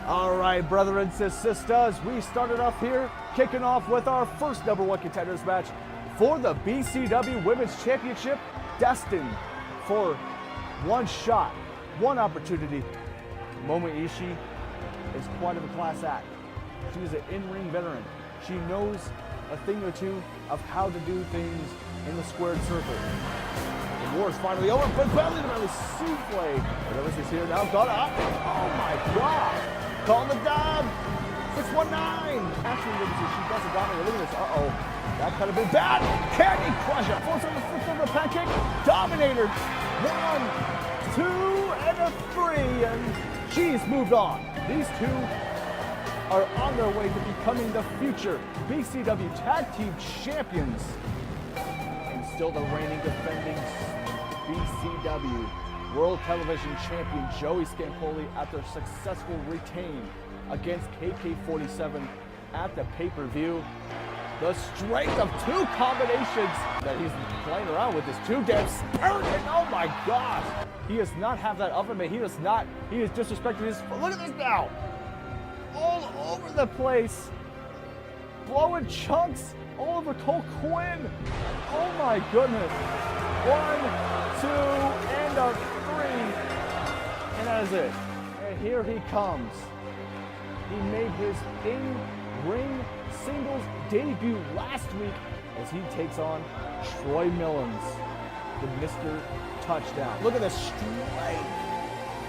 All right, brothers and sisters, we started off here, kicking off with our first number one contenders match for the BCW Women's Championship, destined for one shot, one opportunity. Momo Ishii is quite of a class act. She's an in-ring veteran. She knows a thing or two of how to do things in the squared circle. The war is finally over, but belly-to-belly souffle. Whatever is here now, got up. Oh my God! Call the dub. 619. Actually, she doesn't dominate. Look at this. Uh-oh. That could have been bad. Candy Crusher. Force on the flip over pancake. Dominator. 1, 2, and a 3. And she's moved on. These two are on their way to becoming the future BCW Tag Team Champions. And still the reigning defending BCW World Television Champion Joey Scampoli after successful retain against KK47 at the pay-per-view. The strength of two combinations that he's playing around with is too damn spirited. Oh my gosh. He does not have that up in me. He is disrespecting his, look at this now. All over the place. Blowing chunks all over Cole Quinn. Oh my goodness. 1, 2, and a 3. And that is it. And here he comes. He made his in-ring singles debut last week as he takes on Troy Millens, the Mr. Touchdown. Look at this straight.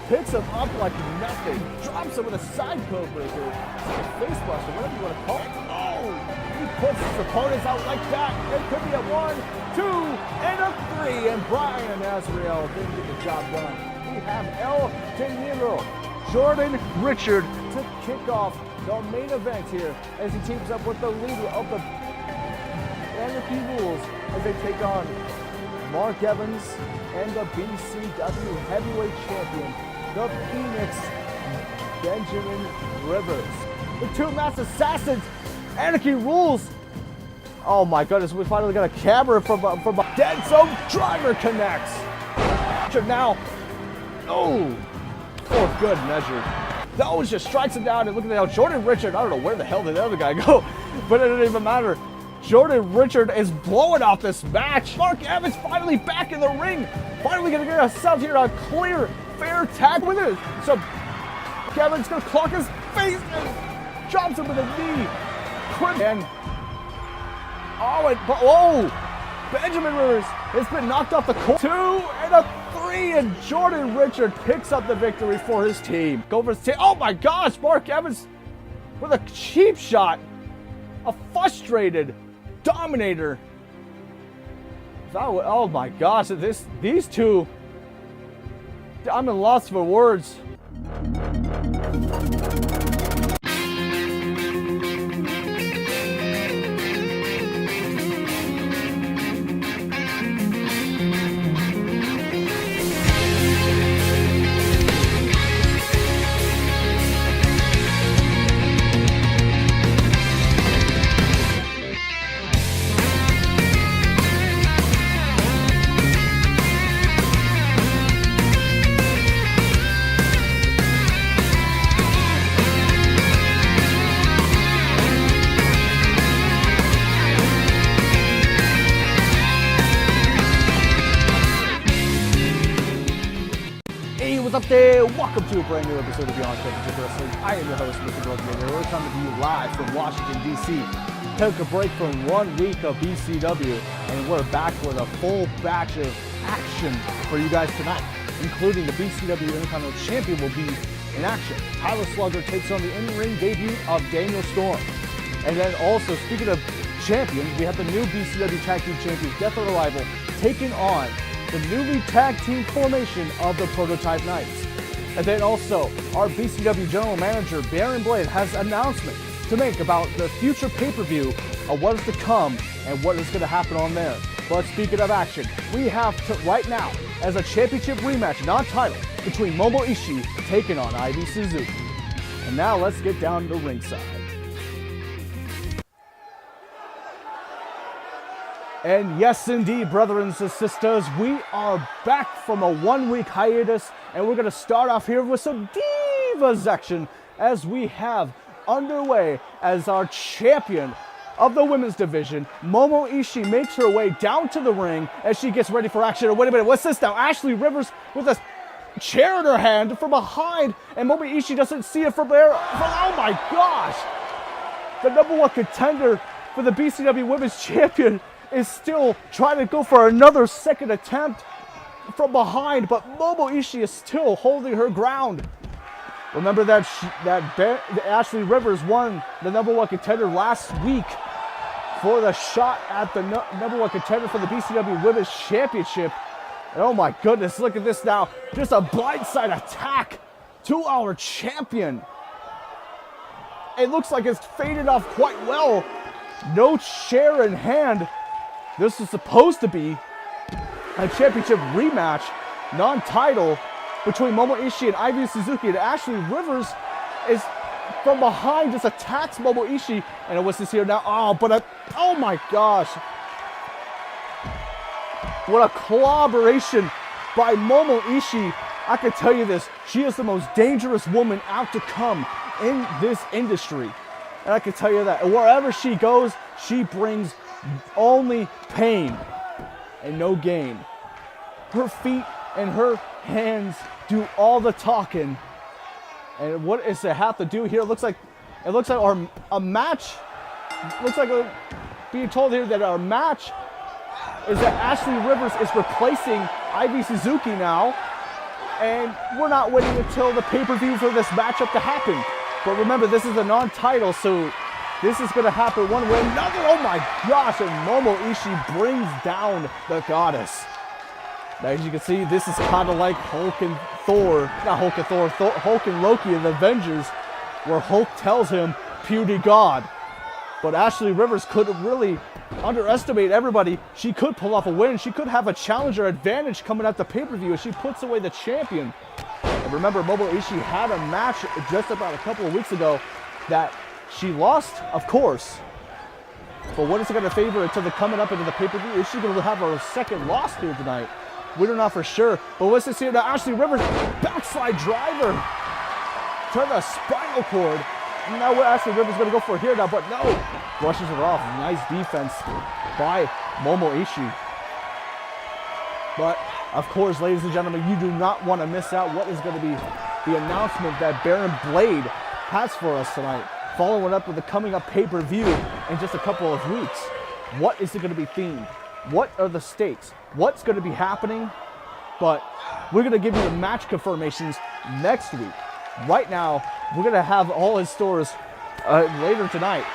Picks him up like nothing. Drops him with a side code breaker. A face buster, whatever you want to call it. Oh! He puts his opponents out like that. It could be a 1, 2, and a 3. And Brian Azrael didn't get the job done. We have El Dinero, Jordan Richard, to kick off the main event here as he teams up with the leader of the Anarchy Rules as they take on Mark Evans and the BCW Heavyweight Champion, the Phoenix Benjamin Rivers. The two masked assassins, Anarchy Rules. Oh my goodness, we finally got a camera from dead zone. Driver connects. Now, oh, for good measure. Those just strikes him down, and look at that. Jordan Richard, I don't know where the hell did the other guy go, but it doesn't even matter. Jordan Richard is blowing off this match. Mark Evans finally back in the ring. Finally gonna get ourselves here a clear, fair tag with it. So Mark Evans gonna clock his face and drops him with a knee. And Benjamin Rivers has been knocked off the court. 2 and a 3, and Jordan Richard picks up the victory for his team. Go for his team. Oh my gosh, Mark Evans with a cheap shot. A frustrated Dominator. Oh my gosh, these two, I'm at loss for words. What's up there? Welcome to a brand new episode of Beyond Championship Wrestling. I am your host, Mr. Broken. We're coming to you live from Washington, D.C. Took a break from 1 week of BCW, and we're back with a full batch of action for you guys tonight, including the BCW Intercontinental Champion will be in action. Tyler Slugger takes on the in-ring debut of Daniel Storm. And then also, speaking of champions, we have the new BCW Tag Team Champions, Death or Arrival, taking on the newly tag team formation of the Prototype Knights. And then also, our BCW General Manager, Baron Blade, has an announcement to make about the future pay-per-view of what is to come and what is going to happen on there. But speaking of action, we have right now as a championship rematch, non-title, between Momo Ishii taking on Ivy Suzuki. And now let's get down to ringside. And yes, indeed, brothers and sisters, we are back from a 1 week hiatus, and we're going to start off here with some Divas action as we have underway as our champion of the women's division. Momo Ishii makes her way down to the ring as she gets ready for action. Wait a minute, what's this now? Ashley Rivers with a chair in her hand from behind, and Momo Ishii doesn't see it from there. Oh my gosh! The number one contender for the BCW Women's Champion is still trying to go for another second attempt from behind, but Momo Ishii is still holding her ground. Remember that Ashley Rivers won the number one contender last week for the shot at the number one contender for the BCW Women's Championship. And oh my goodness, look at this now. Just a blindside attack to our champion. It looks like it's faded off quite well. No chair in hand. This is supposed to be a championship rematch, non-title, between Momo Ishii and Ivy Suzuki. And Ashley Rivers is from behind, just attacks Momo Ishii. And what's this here now? Oh my gosh. What a collaboration by Momo Ishii. I can tell you this, she is the most dangerous woman out to come in this industry. And I can tell you that wherever she goes, she brings only pain and no gain. Her feet and her hands do all the talking. And what does it have to do here? It looks like a match. Looks like we're being told here that our match is that Ashley Rivers is replacing Ivy Suzuki now. And we're not waiting until the pay-per-view for this matchup to happen. But remember, this is a non-title, so this is going to happen one way or another. Oh my gosh, and Momo Ishii brings down the goddess. Now, as you can see, this is kind of like Hulk and Loki in the Avengers, where Hulk tells him, "Puny God." But Ashley Rivers couldn't really underestimate everybody. She could pull off a win. She could have a challenger advantage coming at the pay-per-view as she puts away the champion. And remember, Momo Ishii had a match just about a couple of weeks ago that she lost, of course. But what is it going to favor until they're coming up into the pay-per-view? Is she going to have her second loss here tonight? We don't know for sure. But what's this here now? Ashley Rivers, backslide driver to the spinal cord. Now what Ashley Rivers going to go for here now, but no. Brushes it off. Nice defense by Momo Ishii. But, of course, ladies and gentlemen, you do not want to miss out what is going to be the announcement that Baron Blade has for us tonight. Following up with the coming up pay-per-view in just a couple of weeks. What is it going to be themed? What are the stakes? What's going to be happening? But we're going to give you the match confirmations next week. Right now, we're going to have all his stores later tonight.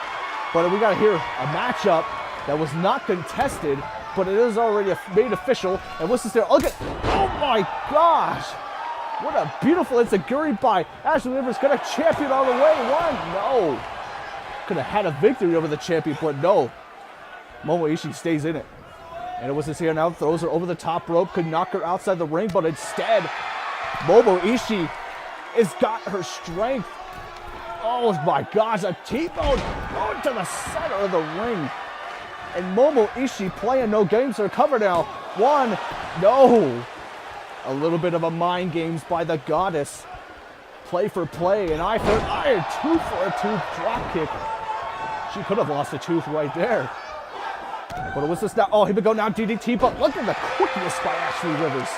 But we got to hear a matchup that was not contested, but it is already made official. And what's this there? Look at, oh my gosh. What a beautiful enziguri by Ashley Rivers. Got a champion all the way. No. Could have had a victory over the champion, but no. Momo Ishii stays in it. And what's this here now? Throws her over the top rope. Could knock her outside the ring, but instead, Momo Ishii has got her strength. Oh my gosh, a T-bone going to the center of the ring. And Momo Ishii playing no games to recover now. One, no. A little bit of a mind games by the goddess. Play for play, an eye for an eye, a tooth for a tooth drop kick. She could have lost a tooth right there. But what's this now? Oh, here we go now, DDT, but look at the quickness by Ashley Rivers.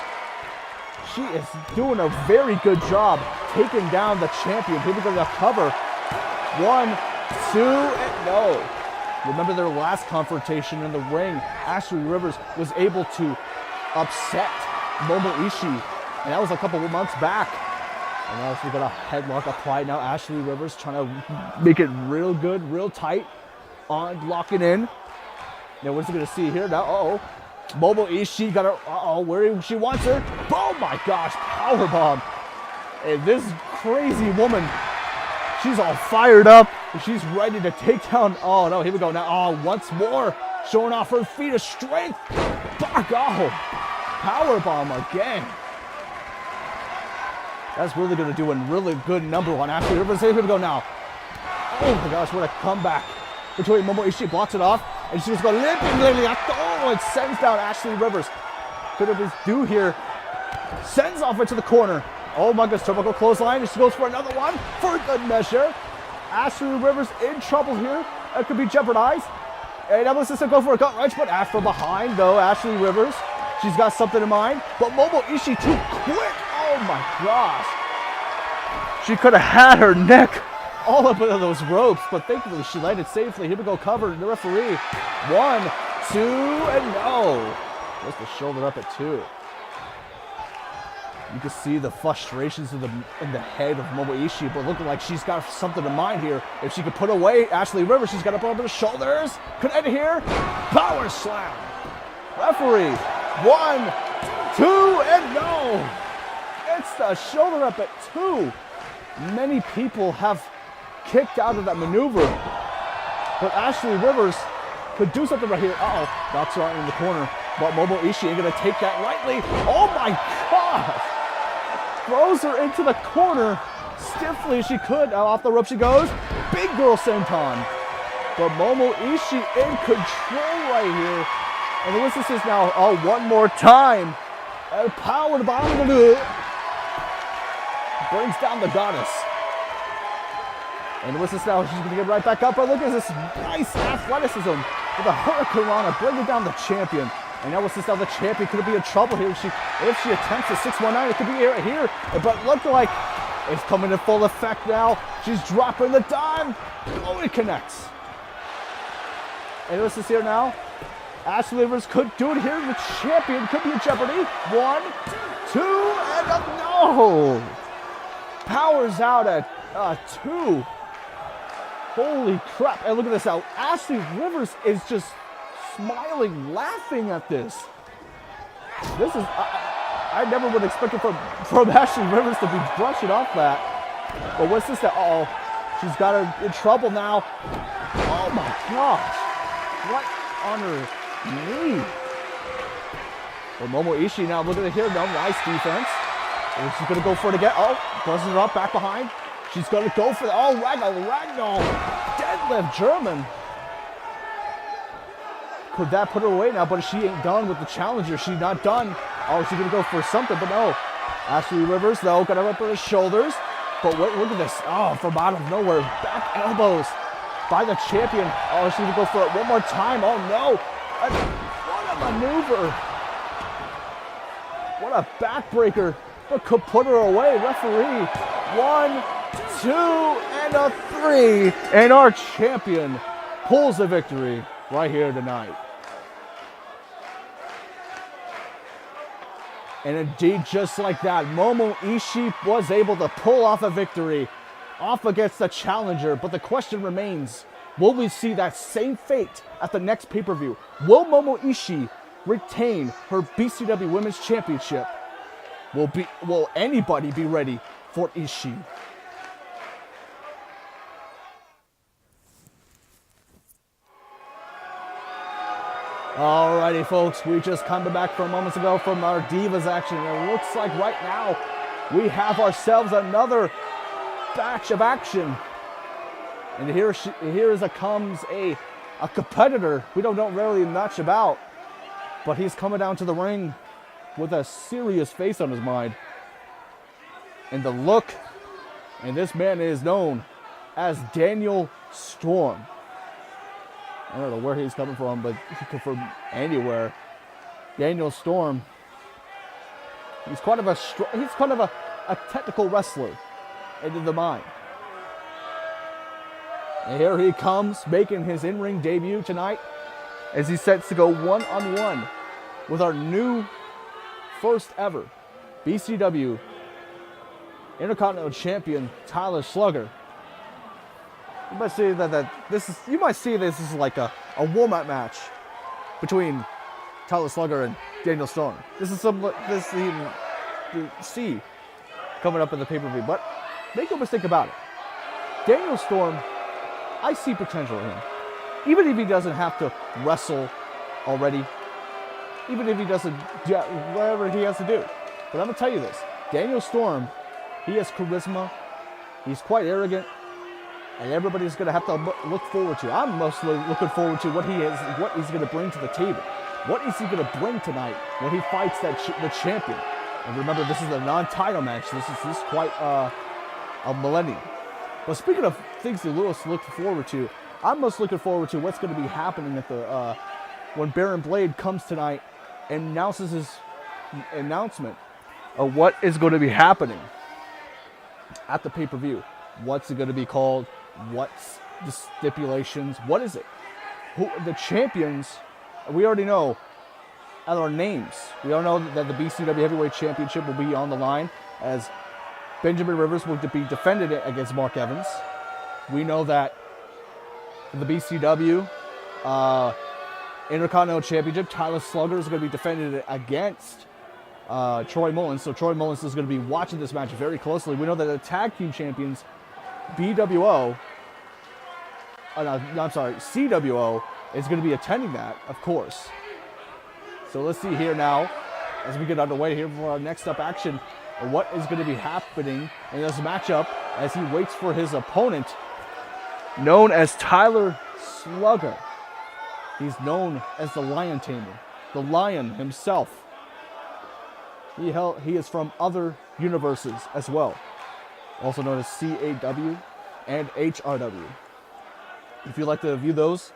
She is doing a very good job taking down the champion. Here we go, the cover. 1, 2, and no. Remember their last confrontation in the ring. Ashley Rivers was able to upset Momo Ishii, and that was a couple of months back. And now we got a headlock applied. Now Ashley Rivers trying to make it real good, real tight, on locking in. Now what's he gonna see here now? Momo Ishii got her, where she wants her. Oh my gosh, powerbomb. And this crazy woman, she's all fired up. She's ready to take down, oh no, here we go now. Once more, showing off her feet of strength. Powerbomb again. That's really gonna do a really good number on Ashley Rivers. Here we go now. Oh my gosh, what a comeback. Between Momo Ishii blocks it off, and she just goes limping. It sends down Ashley Rivers. Could have been due here. Sends off into the corner. Oh my goodness, turnbuckle clothesline. She goes for another one for good measure. Ashley Rivers in trouble here. That could be jeopardized. And Evelyn Sister go for a gut wrench, but after behind though, Ashley Rivers, she's got something in mind. But Momo Ishii too quick. Oh my gosh. She could have had her neck all up into those ropes, but thankfully she landed safely. Here we go, covered. The referee. 1, 2, and no. Just the shoulder up at 2. You can see the frustrations in the head of Momo Ishii, but looking like she's got something in mind here. If she could put away Ashley Rivers, she's got to put up her shoulders. Could end it here. Power slam. Referee. 1, 2, and no. It's the shoulder up at 2. Many people have kicked out of that maneuver, but Ashley Rivers could do something right here. Uh-oh, knocks her out in the corner, but Momo Ishii ain't gonna take that lightly. Oh my gosh! Throws her into the corner stiffly as she could. Now off the rope she goes. Big girl senton. But Momo Ishii in control right here. And the whistle says now, oh, one more time. And power to bottom of the brings down the goddess. And the whistle now, she's going to get right back up. But look at this nice athleticism with a hurricanrana bringing down the champion. And now whistle now, the champion could be in trouble here. If she attempts a 619, it could be right here. But look like it's coming to full effect now. She's dropping the dime. Oh, it connects. And this is here now. Ashley Rivers could do it here. The champion could be in jeopardy. 1, 2, and a no. Powers out at 2. Holy crap. And look at this now. Ashley Rivers is just smiling, laughing at this. This is, I never would expect it from Ashley Rivers to be brushing off that. But what's this now? Uh-oh. She's got her in trouble now. Oh my gosh. What on her knee? Well, Momo Ishii now, look at it here. No, nice defense. And she's going to go for it again. Oh, buzzes her up, back behind. She's going to go for the, oh, Ragdoll. Deadlift German. Could that put her away now? But she ain't done with the challenger. She's not done. Oh, she's going to go for something, but no. Ashley Rivers, though, got her up on her shoulders. But wait, look at this. Oh, from out of nowhere. Back elbows by the champion. Oh, she's going to go for it one more time. Oh, no. What a maneuver. What a backbreaker. But could put her away. Referee. 1, 2, and a 3. And our champion pulls the victory right here tonight. And indeed, just like that, Momo Ishii was able to pull off a victory off against the challenger. But the question remains, will we see that same fate at the next pay-per-view? Will Momo Ishii retain her BCW Women's Championship? Will anybody be ready for Ishii? Alrighty, folks, we just come back from moments ago from our Divas action. It looks like right now we have ourselves another batch of action. And here comes a competitor we don't know really much about, but he's coming down to the ring with a serious face on his mind. And the look, and this man is known as Daniel Storm. I don't know where he's coming from, but he could from anywhere. Daniel Storm. He's kind of a technical wrestler into the mind. And here he comes, making his in-ring debut tonight, as he sets to go one-on-one with our new first ever BCW Intercontinental Champion, Tyler Slugger. You might see this is like a warm-up match between Tyler Slugger and Daniel Storm. This is you see coming up in the pay-per-view. But make no mistake about it, Daniel Storm, I see potential in him. Even if he doesn't have to wrestle already, even if he doesn't do whatever he has to do. But I'm gonna tell you this: Daniel Storm, he has charisma. He's quite arrogant. And everybody's going to have to look forward to. I'm mostly looking forward to what he's going to bring to the table. What is he going to bring tonight when he fights the champion? And remember, this is a non-title match. This is quite a millennium. But speaking of things that Lewis looked forward to, I'm most looking forward to what's going to be happening at the when Baron Blade comes tonight and announces his announcement of what is going to be happening at the pay-per-view. What's it going to be called? What's the stipulations? What is it? Who the champions? We already know our names. We all know that the BCW Heavyweight Championship will be on the line as Benjamin Rivers will be defended against Mark Evans. We know that the BCW Intercontinental Championship, Tyler Slugger is going to be defended against Troy Mullins. So Troy Mullins is going to be watching this match very closely. We know that the tag team champions, CWO, is going to be attending that, of course. So let's see here now, as we get underway here for our next up action, what is going to be happening in this matchup as he waits for his opponent, known as Tyler Slugger. He's known as the Lion Tamer, the Lion himself. He is from other universes as well, also known as CAW and HRW. If you'd like to view those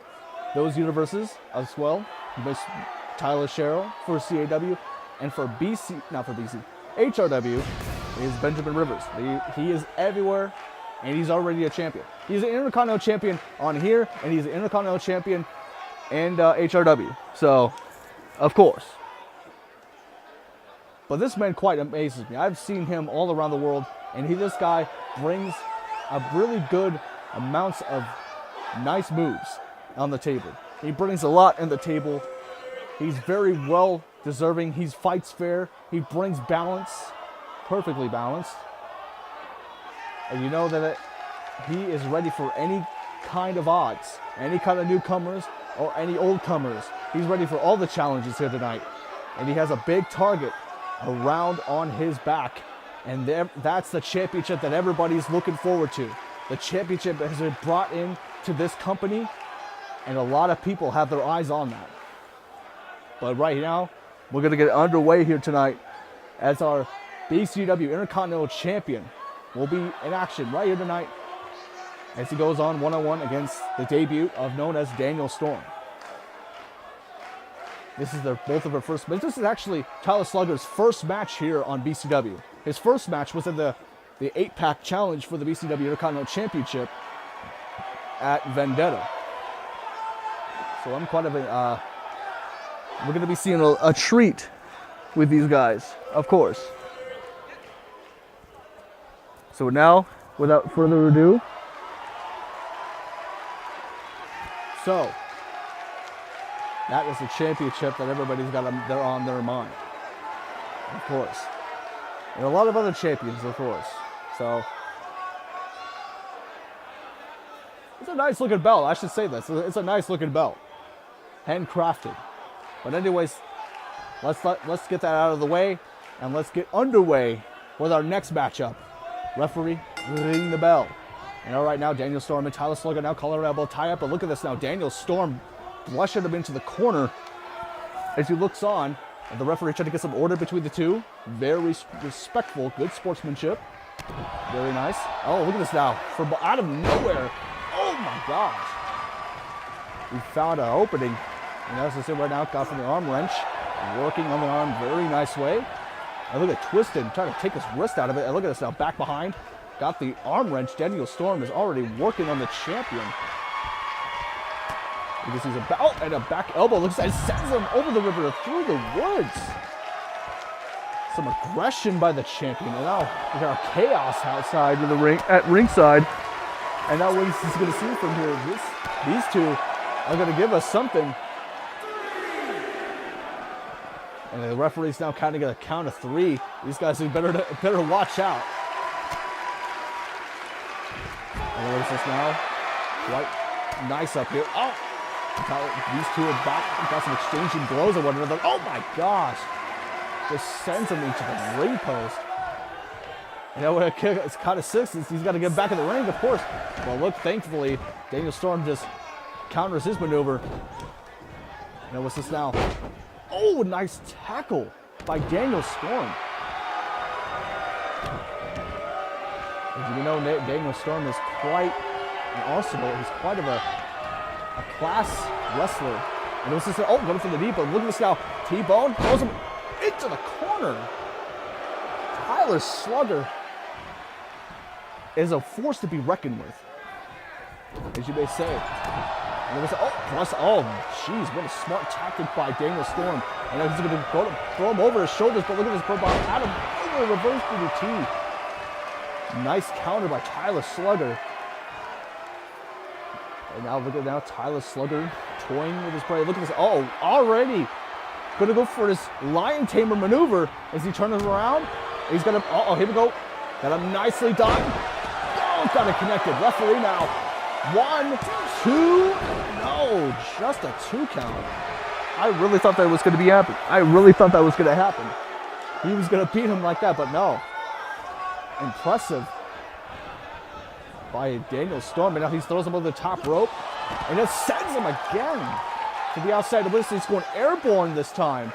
universes as well, Tyler Sherrill for CAW, and for HRW is Benjamin Rivers. He is everywhere, and he's already a champion. He's an Intercontinental Champion on here, and he's an Intercontinental Champion in HRW. So, of course. But this man quite amazes me. I've seen him all around the world, and this guy brings a really good amounts of nice moves on the table. He brings a lot on the table. He's very well deserving. He fights fair. He brings balance, perfectly balanced. And you know that he is ready for any kind of odds, any kind of newcomers or any old comers. He's ready for all the challenges here tonight. And he has a big target around on his back. And that's the championship that everybody's looking forward to. The championship has been brought in to this company, and a lot of people have their eyes on that. But right now, we're going to get underway here tonight as our BCW Intercontinental Champion will be in action right here tonight as he goes on one-on-one against the debut of known as Daniel Storm. This is both of our first match. This is actually Tyler Slugger's first match here on BCW. His first match was in the 8-pack challenge for the BCW Intercontinental Championship at Vendetta. So I'm quite of a... we're going to be seeing a treat with these guys, of course. So now, without further ado, that is the championship that everybody's got on their mind, of course. And a lot of other champions, of course. So it's a nice looking belt. I should say this. It's a nice looking belt, handcrafted. But anyways, let's get that out of the way, and let's get underway with our next matchup. Referee, ring the bell. And all right now, Daniel Storm and Tyler Slugger now collar elbow tie up. But look at this now, Daniel Storm blushing him into the corner as he looks on. And the referee trying to get some order between the two. Very respectful, good sportsmanship. Very nice. Oh, look at this now, from out of nowhere. Oh my gosh. We found an opening. And as I said right now, got from the arm wrench, working on the arm very nice way. And look at Twisted, trying to take his wrist out of it. And look at this now, back behind. Got the arm wrench. Daniel Storm is already working on the champion. You can see and a back elbow. Looks like it sends him over the river through the woods. Some aggression by the champion. And now we got our chaos outside of the ring at ringside. And now what he's going to see from here, these two are going to give us something. And the referee's now kind of going to count of 3. These guys better watch out. And notice this now. Quite nice up here. Oh! These two are back. Got some exchanging blows at one another. Oh my gosh! Just sends him into the ring post. You know what? It's kind of 6. He's got to get back in the ring, of course. Well, look, thankfully, Daniel Storm just counters his maneuver. You know what's this now? Oh, nice tackle by Daniel Storm. As you know, Daniel Storm is quite an arsenal. He's quite of a class wrestler. And it was just, going for the knee, but look at this now. T-bone throws him into the corner. Tyler Slugger is a force to be reckoned with, as you may say. And it was, jeez, what a smart tactic by Daniel Storm. And now he's going to go to throw him over his shoulders, but look at this profile. Adam over a reverse DDT. Nice counter by Tyler Slugger. And now look at Tyler Slugger toying with his prey. Look at this. Already going to go for his lion tamer maneuver as he turns around. He's going to, here we go. Got him nicely done. Got it connected. Referee now. 1, 2. No, just a 2 count. I really thought that was going to be happening. I really thought that was going to happen. He was going to beat him like that, but no. Impressive by Daniel Storm. And now he throws him over the top rope and it sends him again to the outside. He's going airborne this time.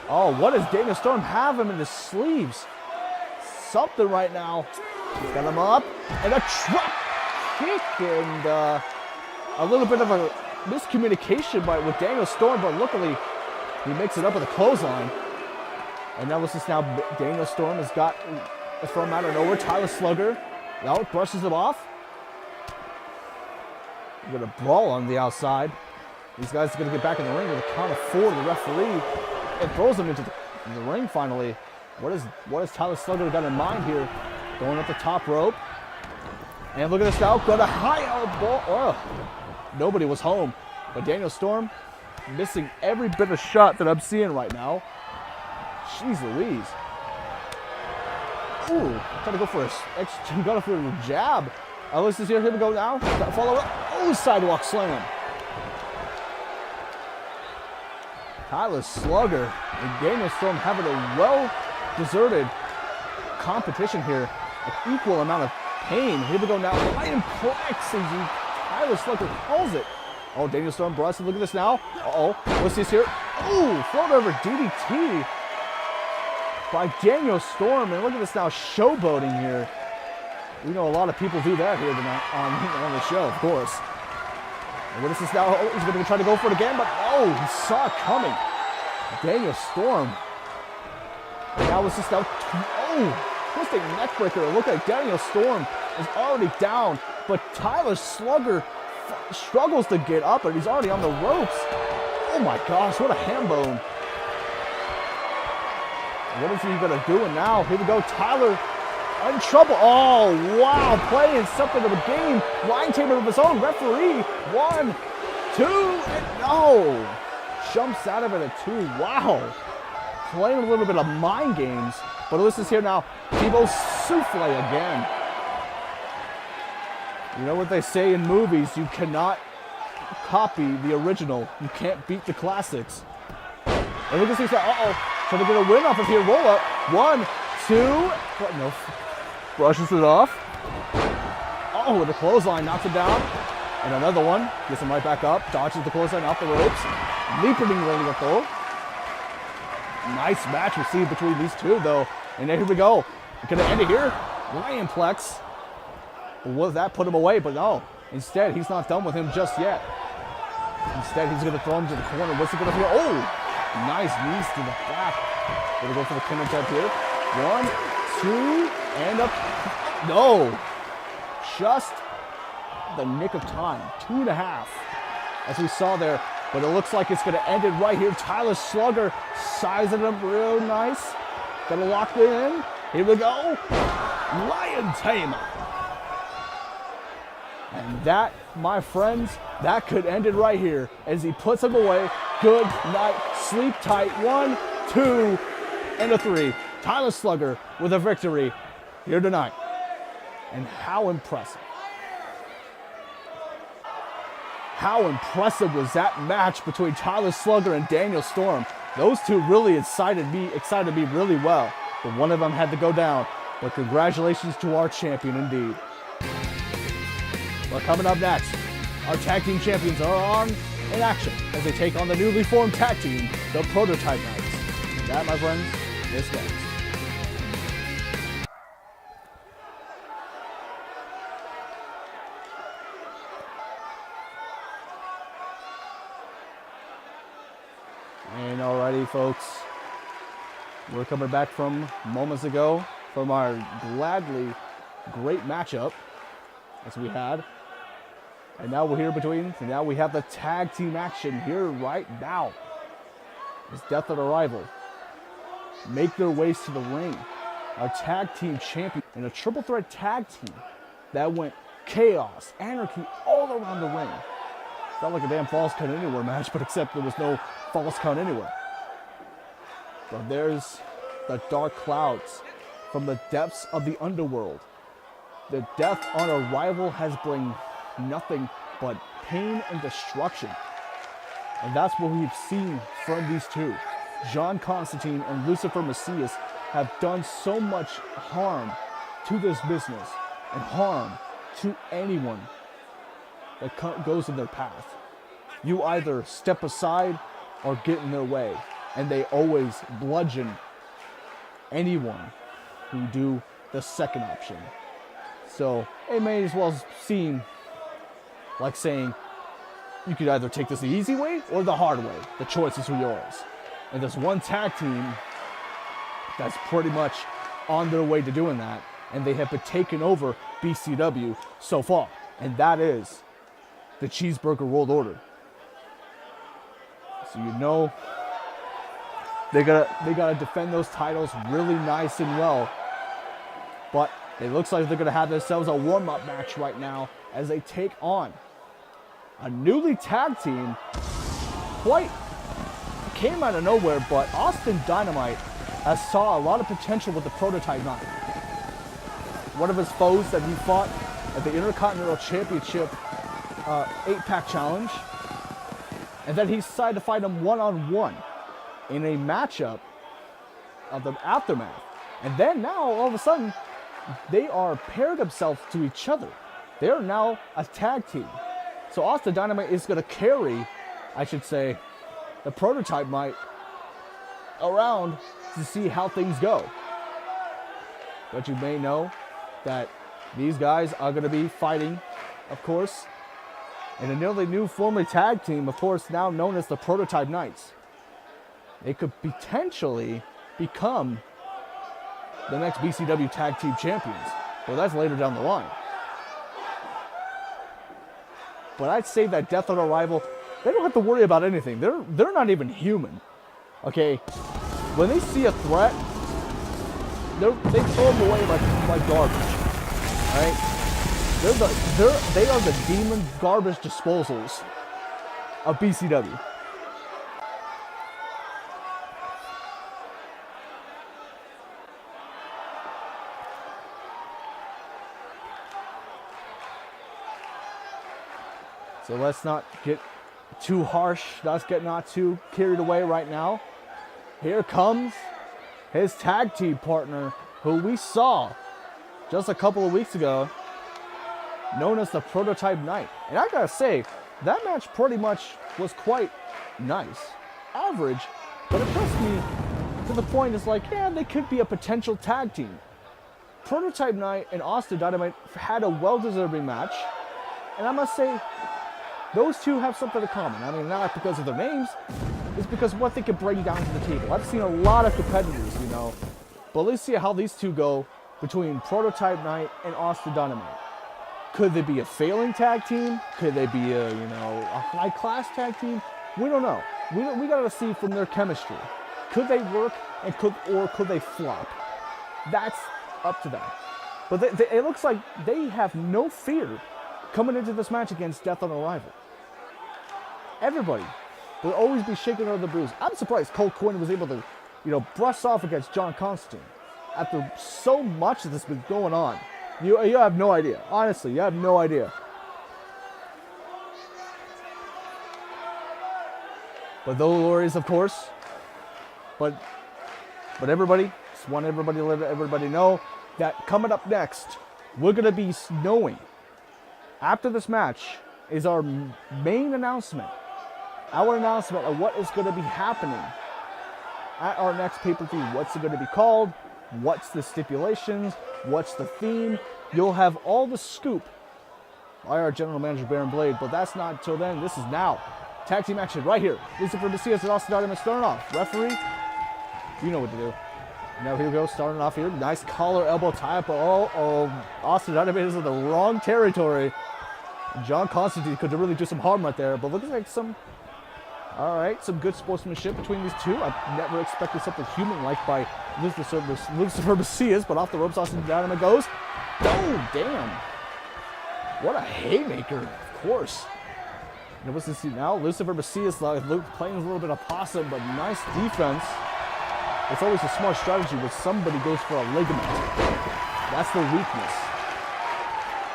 What does Daniel Storm have him in his sleeves? Something right now. He's got him up and a drop kick and a little bit of a miscommunication with Daniel Storm, but luckily he makes it up with a clothesline. And now Daniel Storm has got from out of nowhere. Tyler Slugger brushes him off. We're going to brawl on the outside. These guys are going to get back in the ring with a count of 4 to the referee and throws him into the ring finally. What has Tyler Slugger got in mind here? Going up the top rope. And look at this now. Got a high elbow. Nobody was home. But Daniel Storm missing every bit of shot that I'm seeing right now. Jeez Louise. Ooh, trying to go for a jab. Ellis is here. Here we go now. Follow up. Sidewalk slam. Tyler Slugger and Daniel Storm having a well-deserted competition here. An equal amount of pain. Here we go now. Lion Plex. Tyler Slugger calls it. Daniel Storm brought. Look at this now. What's this here? Float over DDT by Daniel Storm. And look at this now, showboating here. We know a lot of people do that here tonight on the show, of course. And what is this now? He's going to try to go for it again, but he saw it coming. Daniel Storm. And now what's this now? Twisting neckbreaker. It looked like Daniel Storm is already down, but Tyler Slugger struggles to get up, and he's already on the ropes. Oh my gosh, what a ham bone. What is he going to do now? Here we go, Tyler in trouble. Wow, playing something of a game. Lion tamer of his own. Referee, 1, 2, and no. Jumps out of it at 2. Wow. Playing a little bit of mind games. But this is here now. Tebow souffle again. You know what they say in movies, you cannot copy the original. You can't beat the classics. And look at this. Trying to get a win off of here. Roll up. 1, 2. No. Brushes it off. With a clothesline, knocks it down. And another one. Gets him right back up. Dodges the clothesline off the ropes. Leaping landing a throw. Nice match we see between these two, though. And here we go. Gonna end it here. Lion Plex. Will that put him away? But no. Instead, he's not done with him just yet. Instead, he's gonna throw him to the corner. What's he gonna do? Nice knees to the back. Gonna go for the pin attempt here. 1, 2, and up. No. Just the nick of time. 2.5. As we saw there. But it looks like it's going to end it right here. Tyler Slugger sizing up real nice. Got to lock it in. Here we go. Lion Tamer. And that, my friends, that could end it right here as he puts him away. Good night. Sleep tight. 1, 2, and a 3. Tyler Slugger with a victory here tonight. And how impressive. How impressive was that match between Tyler Slugger and Daniel Storm? Those two really excited me really well, but one of them had to go down. But congratulations to our champion indeed. Well, coming up next, our tag team champions are on in action as they take on the newly formed tag team, the Prototype Knights. That, my friends, is next. folks. We're coming back from moments ago from our gladly great matchup as we had. And now we're here and now we have the tag team action here right now. It's Death of the Rival. Make their ways to the ring. Our tag team champion in a triple threat tag team that went chaos, anarchy all around the ring. Felt like a damn Falls Count Anywhere match, but except there was no Falls Count Anywhere. But there's the dark clouds from the depths of the underworld. The Death on Arrival has bring nothing but pain and destruction. And that's what we've seen from these two. John Constantine and Lucifer Macias have done so much harm to this business and harm to anyone that goes in their path. You either step aside or get in their way, and they always bludgeon anyone who do the second option. So it may as well seem like saying you could either take this the easy way or the hard way. The choice is yours. And there's one tag team that's pretty much on their way to doing that, and they have been taking over BCW so far, and that is the Cheeseburger World Order. So you know they gotta defend those titles really nice and well. But it looks like they're gonna have themselves a warm-up match right now as they take on a newly tag team. Quite came out of nowhere, but Austin Dynamite has saw a lot of potential with the Prototype Night. One of his foes that he fought at the Intercontinental Championship 8-pack challenge, and then he decided to fight him one-on-one in a matchup of the Aftermath. And then now, all of a sudden, they are paired themselves to each other. They are now a tag team. So Austin Dynamite is going to carry, I should say, the Prototype Night around to see how things go. But you may know that these guys are going to be fighting, of course, in a nearly new formerly tag team, of course, now known as the Prototype Knights. They could potentially become the next BCW Tag Team Champions. Well, that's later down the line. But I'd say that Death on Arrival, they don't have to worry about anything. They're not even human. Okay? When they see a threat, they throw them away like garbage. Alright? They are the demon garbage disposals of BCW. So let's not get too harsh. Let's get not too carried away right now. Here comes his tag team partner, who we saw just a couple of weeks ago, known as the Prototype Knight. And I gotta say, that match pretty much was quite nice. Average, but impressed me to the point it's like, yeah, they could be a potential tag team. Prototype Knight and Austin Dynamite had a well-deserving match. And I must say, those two have something in common. I mean, not because of their names, it's because what they can bring down to the table. I've seen a lot of competitors, you know, but let's see how these two go between Prototype Knight and Austin Dynamite. Could they be a failing tag team? Could they be a high-class tag team? We don't know. We gotta see from their chemistry. Could they work or could they flop? That's up to them. But it looks like they have no fear coming into this match against Death on Arrival. Everybody will always be shaken under the bruise. I'm surprised Cole Quinn was able to, brush off against John Constantine after so much of this has been going on. You have no idea. Honestly, you have no idea. But those glories, of course. But everybody, just want everybody to let everybody know that coming up next, we're going to be knowing, after this match, is our main announcement. Our announcement of what is going to be happening at our next pay-per-view. What's it going to be called? What's the stipulations? What's the theme? You'll have all the scoop by our general manager, Baron Blade, but that's not until then. This is now. Tag team action right here. Lucifer Macias and Austin Dynamite starting off. Referee, you know what to do. Now here we go, starting off here. Nice collar elbow tie up. Oh, Austin Dynamite is in the wrong territory. John Constantine could really do some harm right there, but looks like some good sportsmanship between these two. I never expected something human-like by Lucifer Macias, but off the ropes, Austin Dynamite goes. Oh, damn. What a haymaker, of course. And what's this now? Lucifer Macias playing a little bit of possum, but nice defense. It's always a smart strategy when somebody goes for a ligament. That's their weakness.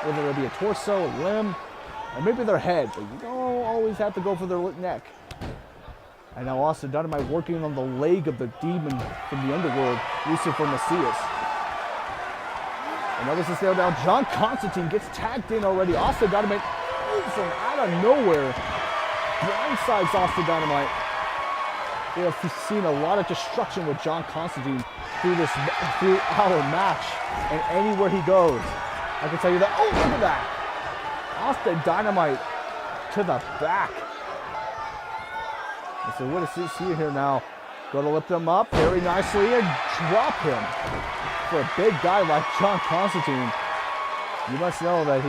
Whether it be a torso, a limb, or maybe their head, but you don't always have to go for their neck. And now Austin Dynamite working on the leg of the demon from the underworld, Lucifer Macias. And notice this there now, John Constantine gets tagged in already. Austin Dynamite moves from out of nowhere. Blindsides Austin Dynamite. We have seen a lot of destruction with John Constantine through our match. And anywhere he goes, I can tell you that. Oh, look at that. Austin Dynamite to the back. And so what does he see here now? Going to lift him up very nicely and drop him. For a big guy like John Constantine, you must know that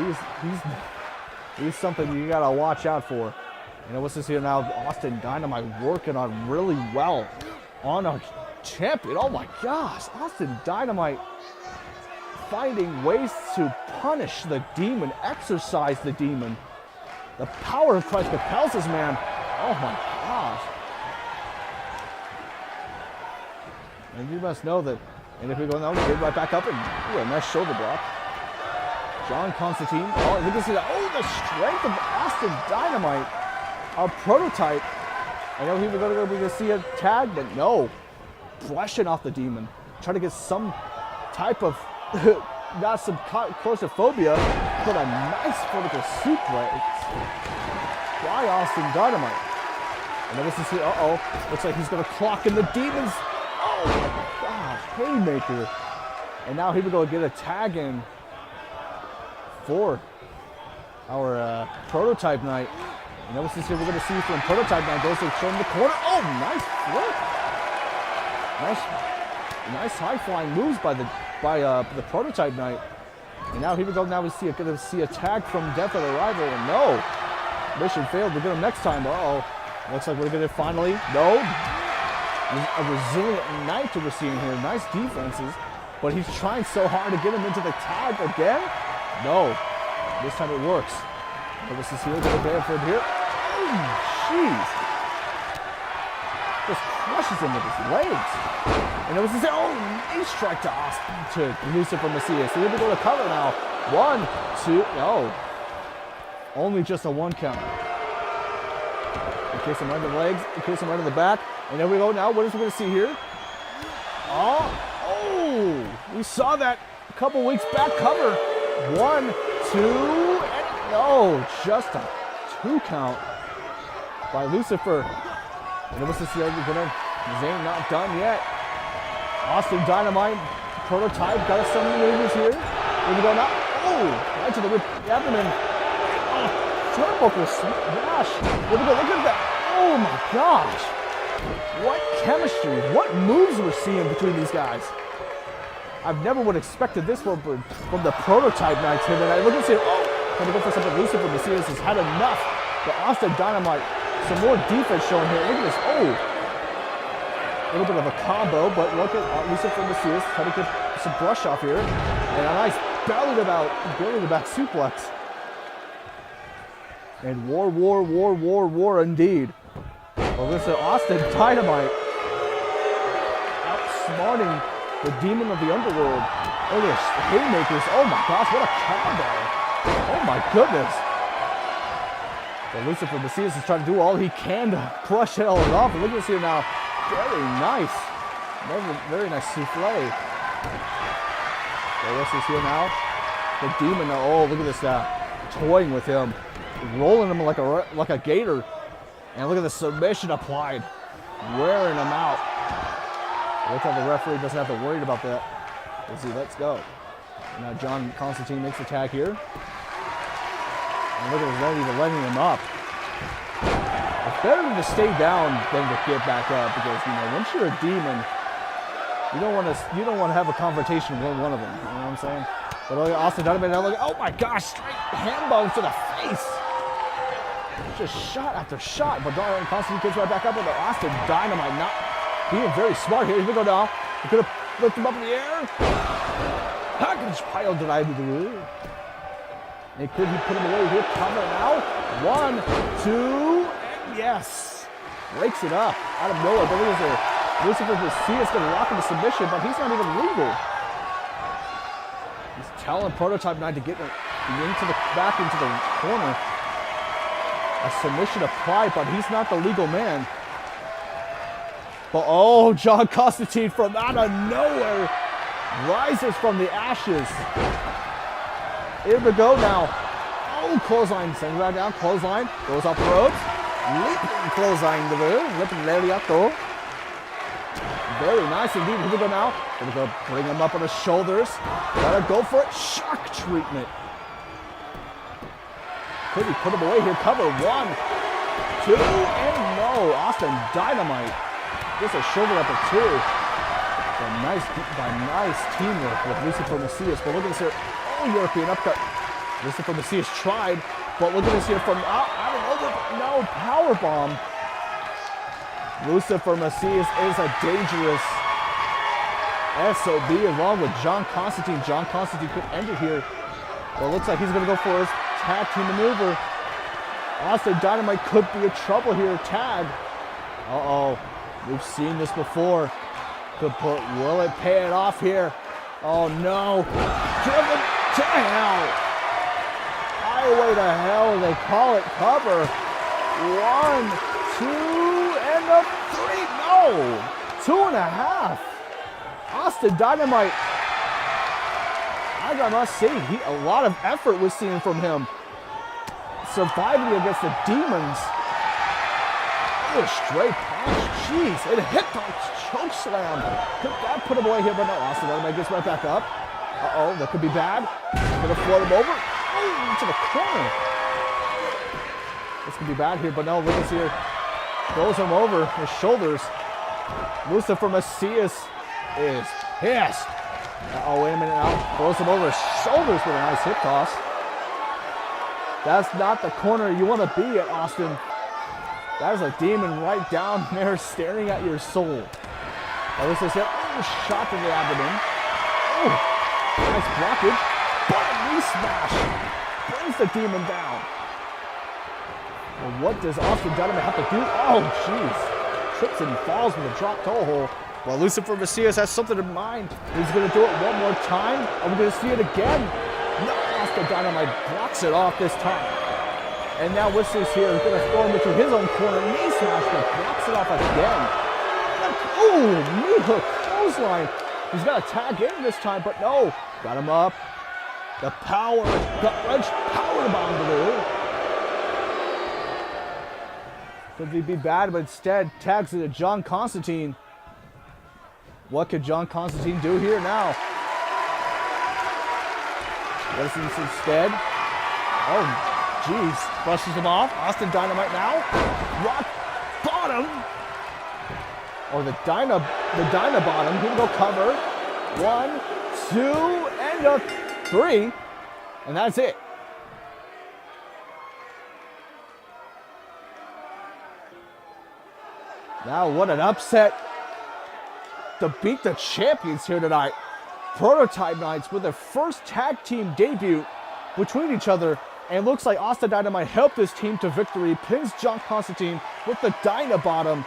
he's something you gotta watch out for. You know, what's this here now? Austin Dynamite working on really well on a champion. Oh my gosh, Austin Dynamite finding ways to punish the demon, exorcise the demon. The power of Christ compels this man. Oh my gosh. And you must know that. And if we go now, get right back up and a nice shoulder block. John Constantine. Oh, look at that. Oh, the strength of Austin Dynamite. A prototype. I know we're going to see a tag, but no. Brushing off the demon. Trying to get some type of, not some claustrophobia, but a nice vertical suplex by Austin Dynamite. And then this is here. Looks like he's going to clock in the demons. Oh my gosh, haymaker. And now here we go, get a tag in for our prototype night. You know what's this here we're going to see from prototype night? Goes to show him the corner. Oh, nice flip. Nice high-flying moves by the prototype night. And now here we go, now we going to see a tag from Death of the Rival. And no, mission failed. We'll get him next time. Looks like we're going to finally, no. A resilient knight that we're seeing here. Nice defenses, but he's trying so hard to get him into the tag again. No, this time it works. This is here, go Bamford here. Oh, jeez. Just crushes him with his legs. And it was this, knee strike to Lucifer Macias. So here we go to cover now. 1, 2, no. Only just a 1 count. In case I'm right to the legs, in case I'm right to the back. And there we go now. What is we going to see here? Oh, we saw that a couple weeks back. Cover. 1, 2, and no, just a 2 count by Lucifer. And what's this here? Zayn not done yet. Austin Dynamite, prototype, got some maneuvers here. Here we go now. Oh, right to the abdomen. Turnbuckle smash. Here we go. Look at that. Oh my gosh. What chemistry, what moves we're seeing between these guys. I've never would have expected this from the prototype nights here tonight. Look at this. Trying to go for something. Lucifer Macias has had enough. But Austin Dynamite, some more defense showing here. Look at this. A little bit of a combo, but look at Lucifer Macias trying to get some brush off here. And a nice belly to back suplex. And war indeed. Well, listen, Austin Dynamite outsmarting the demon of the underworld. Oh, there's haymakers. Oh my gosh, what a combo. Oh my goodness. Well, Lucifer Macias is trying to do all he can to crush it all off. And look at this here now. Very nice. Very nice souffle. Well, this is here now. The demon, oh, look at this now. Toying with him. Rolling him like a gator. And look at the submission applied. Wearing him out. Look how the referee doesn't have to worry about that. Let's see, let's go. Now John Constantine makes the tag here. And look at his not even letting him up. better to stay down than to get back up, because you know once you're a demon, you don't want to have a confrontation with one of them. You know what I'm saying? But look at Austin Dynamite now. Look, oh my gosh, straight hand bones to the face. Just shot after shot, but John Constantine gets right back up with the Austin Dynamite not being very smart here. Here we go now. We're gonna lift him up in the air. Package pile denied to the roof. And could he put him away here? Cover now. 1, 2, and yes. Breaks it up out of nowhere. But look at this. Lucifer Messias going to lock him to submission, but he's not even legal. He's telling Prototype Knight to get back into the corner. A submission applied, but he's not the legal man. But oh, John Constantine from out of nowhere rises from the ashes. Here we go now. Oh, clothesline, sends that down, clothesline, goes off the ropes. Leaping clothesline to the ripping lariato. Very nice indeed. Here we go now. Here we go, bring him up on his shoulders. Gotta go for it. Shark treatment. Could he put him away here? Cover 1, 2, and no. Austin Dynamite gets a shoulder up at 2. Nice teamwork with Lucifer Messias. But look at this here. Oh, European upcut. Lucifer Messias tried, but look at this here from out and over. No, power bomb. Lucifer Messias is a dangerous SOB along with John Constantine. John Constantine could end it here. Well, it looks like he's going to go for his tag team maneuver. Austin Dynamite could be in trouble here. Tag. Uh-oh. We've seen this before. Will it pay it off here? Oh, no. Driven to hell. Highway to hell, they call it. Cover. 1, 2, and a 3. No. 2.5. Austin Dynamite. I must say, a lot of effort was seen from him. Surviving against the demons. Oh, straight punch. Jeez. And a hit punch. Choke slam. Could that put him away here? But no, Austin Dynamite gets right back up. Uh-oh, that could be bad. Gonna float him over. Oh, into the corner. This could be bad here, but no, look at this here. Throws him over his shoulders. Lucifer Messias is pissed. Oh, wait a minute now. Throws him over his shoulders with a nice hip toss. That's not the corner you want to be at, Austin. That is a demon right down there staring at your soul. Oh, this is it. Oh, shot to the abdomen. Oh, nice blockage. But a knee smash. Brings the demon down. Well, what does Austin Dynamite have to do? Oh, jeez. Trips and falls with a drop toe hold. Well, Lucifer Messias has something in mind. He's going to do it one more time. Are we going to see it again? No, Austin Dynamite blocks it off this time. And now Wesley's here. He's going to throw him into his own corner. Knee smash, but blocks it off again. Oh, knee hook, clothesline. He's got to tag in this time, but no. Got him up. The power, gut wrench, power bomb to the Could he be bad, but instead tags it to John Constantine. What could John Constantine do here now? What is this instead? Oh, jeez. Brushes him off. Austin Dynamite now. Rock bottom. Or the Dyna bottom. Here we go, cover. 1, 2, and a 3. And that's it. Now what an upset to beat the champions here tonight. Prototype Knights with their first tag team debut between each other. And it looks like Austin Dynamite helped this team to victory. Pins John Constantine with the Dynabottom.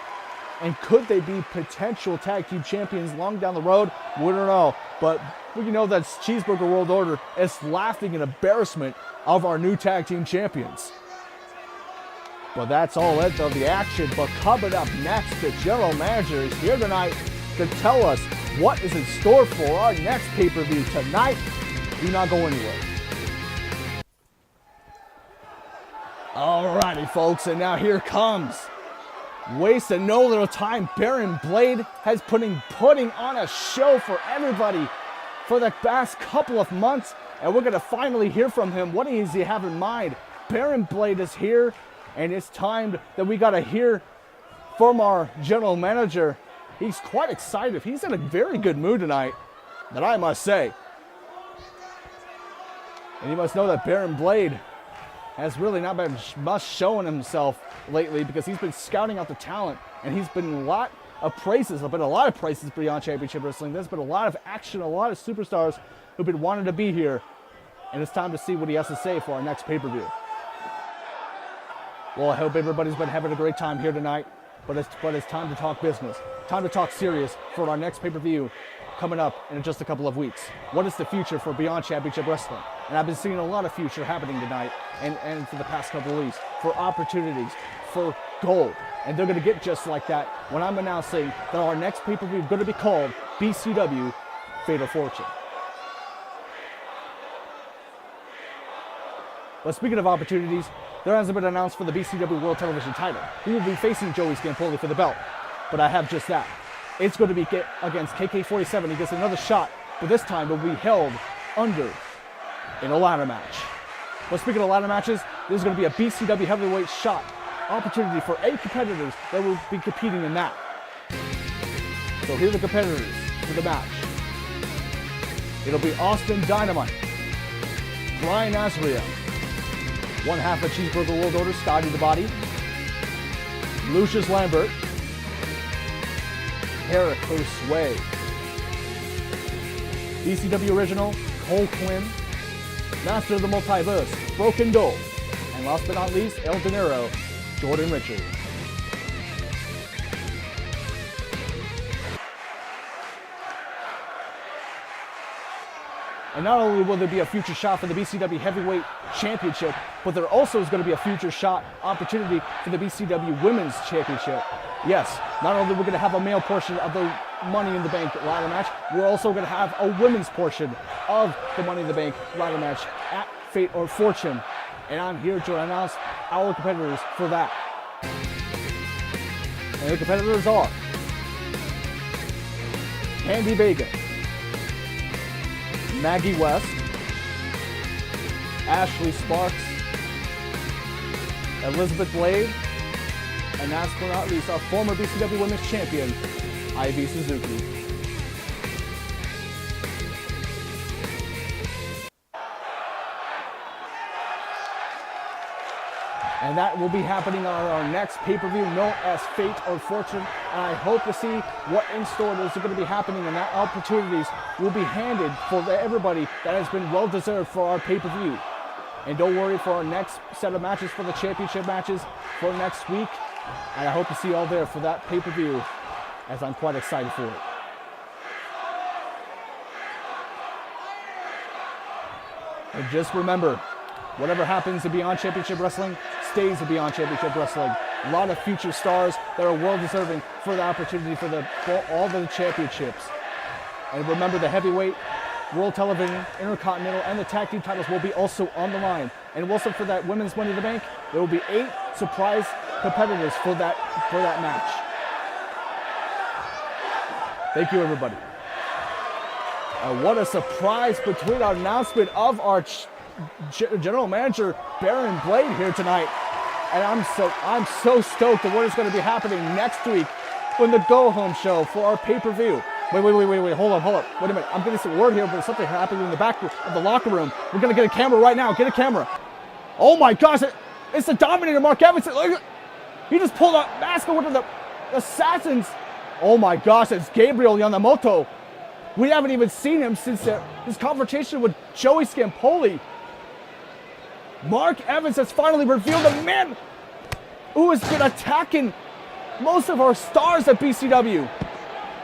And could they be potential tag team champions long down the road? We don't know. But we know that Cheeseburger World Order is laughing in embarrassment of our new tag team champions. Well, that's all it of the action. But coming up next, the general manager is here tonight to tell us what is in store for our next pay-per-view tonight. Do not go anywhere. Alrighty, folks, and now here comes. Wasting no little time, Baron Blade has putting on a show for everybody for the past couple of months, and we're going to finally hear from him. What does he have in mind? Baron Blade is here And it's time that we got to hear from our general manager. He's quite excited. He's in a very good mood tonight, that I must say. And you must know that Baron Blade has really not been much showing himself lately, because he's been scouting out the talent, and he's been a lot of praises beyond Championship Wrestling. There's been a lot of action, a lot of superstars who've been wanting to be here, and it's time to see what he has to say for our next pay-per-view. Well, I hope everybody's been having a great time here tonight, but it's time to talk business, time to talk serious for our next pay-per-view coming up in just a couple of weeks. What is the future for Beyond Championship Wrestling? And I've been seeing a lot of future happening tonight and for the past couple of weeks, for opportunities, for gold. And they're going to get just like that when I'm announcing that our next pay-per-view is going to be called BCW Fatal Fortune. But speaking of opportunities, there hasn't been announced for the BCW World Television title. We will be facing Joey Scampoli for the belt, but I have just that. It's going to be against KK47. He gets another shot, but this time it will be held under in a ladder match. But speaking of ladder matches, there's going to be a BCW heavyweight shot opportunity for 8 competitors that will be competing in that. So here are the competitors for the match. It'll be Austin Dynamite, Brian Azria, one half of Cheeseburger World Order, Scotty the Body, Lucius Lambert, Eric Sway, BCW Original, Cole Quinn, Master of the Multiverse, Broken Gold, and last but not least, El Dinero, Jordan Richards. And not only will there be a future shot for the BCW Heavyweight Championship, but there also is going to be a future shot opportunity for the BCW Women's Championship. Yes, not only are we going to have a male portion of the Money in the Bank ladder match, we're also going to have a women's portion of the Money in the Bank ladder match at Fate or Fortune. And I'm here to announce our competitors for that. And the competitors are Candy Vega, Maggie West, Ashley Sparks, Elizabeth Blade, and last but not least, our former BCW Women's Champion, Ivy Suzuki. And that will be happening on our next pay-per-view known as Fate or Fortune. And I hope to see what in store is going to be happening, and that opportunities will be handed for everybody that has been well-deserved for our pay-per-view. And don't worry, for our next set of matches, for the championship matches for next week, and I hope to see you all there for that pay-per-view, as I'm quite excited for it. And just remember, whatever happens in Beyond Championship Wrestling stays in Beyond Championship Wrestling. A lot of future stars that are well-deserving for the opportunity for all the championships. And remember, the heavyweight, World Television, Intercontinental, and the tag team titles will be also on the line. And also for that Women's Money in the Bank, there will be 8 surprise competitors for that match. Thank you, everybody. And what a surprise between our announcement of our General Manager Baron Blade here tonight, and I'm so stoked at what is going to be happening next week when the Go Home show for our pay-per-view. Wait, hold up. Wait a minute, I'm getting some word here, but something happening in the back of the locker room. We're going to get a camera right now. Get a camera. Oh my gosh, it's the Dominator, Mark Evans. Look, he just pulled a mask with the Assassins. Oh my gosh, it's Gabriel Yamamoto. We haven't even seen him since his confrontation with Joey Scampoli. Mark Evans has finally revealed a man who has been attacking most of our stars at BCW.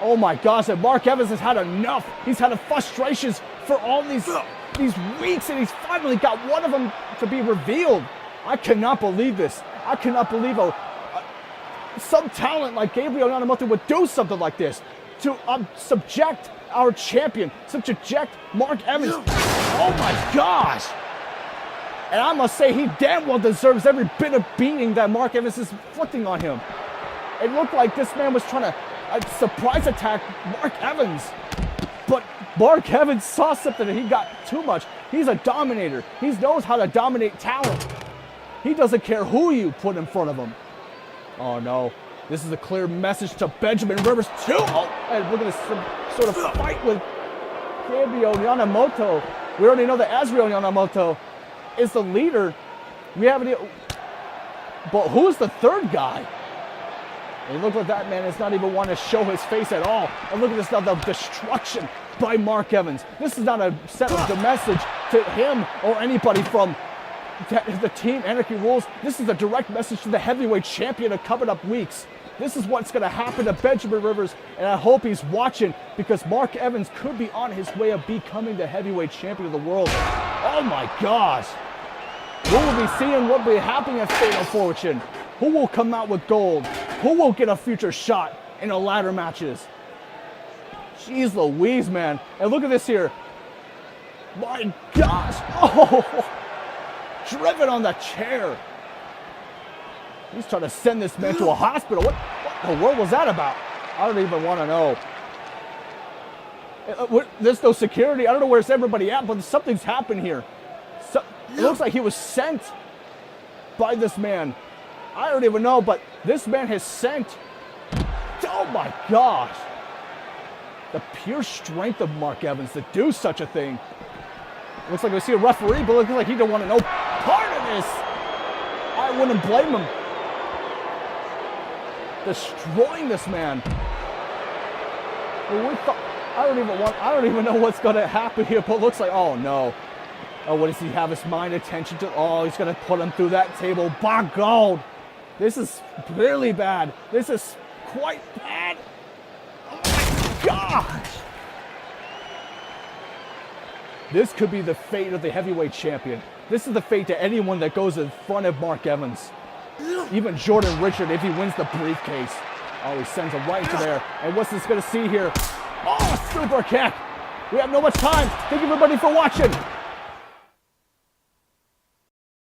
Oh my gosh, and Mark Evans has had enough. He's had frustrations for all these weeks, and he's finally got one of them to be revealed. I cannot believe this. I cannot believe some talent like Gabriel Yamamoto would do something like this to subject our champion, subject Mark Evans. Oh my gosh. And I must say, he damn well deserves every bit of beating that Mark Evans is inflicting on him. It looked like this man was trying to surprise attack Mark Evans. But Mark Evans saw something and he got too much. He's a dominator. He knows how to dominate talent. He doesn't care who you put in front of him. Oh no. This is a clear message to Benjamin Rivers too. Oh, and look at this sort of fight with Fabio Yamamoto. We already know that Azriel Yamamoto is the leader. We haven't. But who's the third guy? And look like that man is not even want to show his face at all. And look at this now, the destruction by Mark Evans. This is not a set of the message to him or anybody from the Team Anarchy Rules. This is a direct message to the heavyweight champion of coming up weeks. This is what's going to happen to Benjamin Rivers, and I hope he's watching, because Mark Evans could be on his way of becoming the heavyweight champion of the world. Oh my gosh. What will we be seeing? What will be happening at Fatal Fortune? Who will come out with gold? Who will get a future shot in the ladder matches? Jeez Louise, man. And look at this here. My gosh. Oh, driven on the chair. He's trying to send this man to a hospital. What the world was that about? I don't even want to know. There's no security. I don't know where's everybody at, but something's happened here. It looks like he was sent by this man. I don't even know, but this man has sent. Oh my gosh. The pure strength of Mark Evans to do such a thing. Looks like we see a referee, but looks like he don't want to know part of this. I wouldn't blame him. Destroying this man. I don't even know what's going to happen here, but it looks like, oh no. Oh, what does he have his mind attention to? Oh, he's going to put him through that table. By God. This is really bad. This is quite bad. Oh my gosh. This could be the fate of the heavyweight champion. This is the fate to anyone that goes in front of Mark Evans. Even Jordan Richard, if he wins the briefcase. Oh, he sends him right into there. And what's this going to see here? Oh, super kick. We have no much time. Thank you everybody for watching.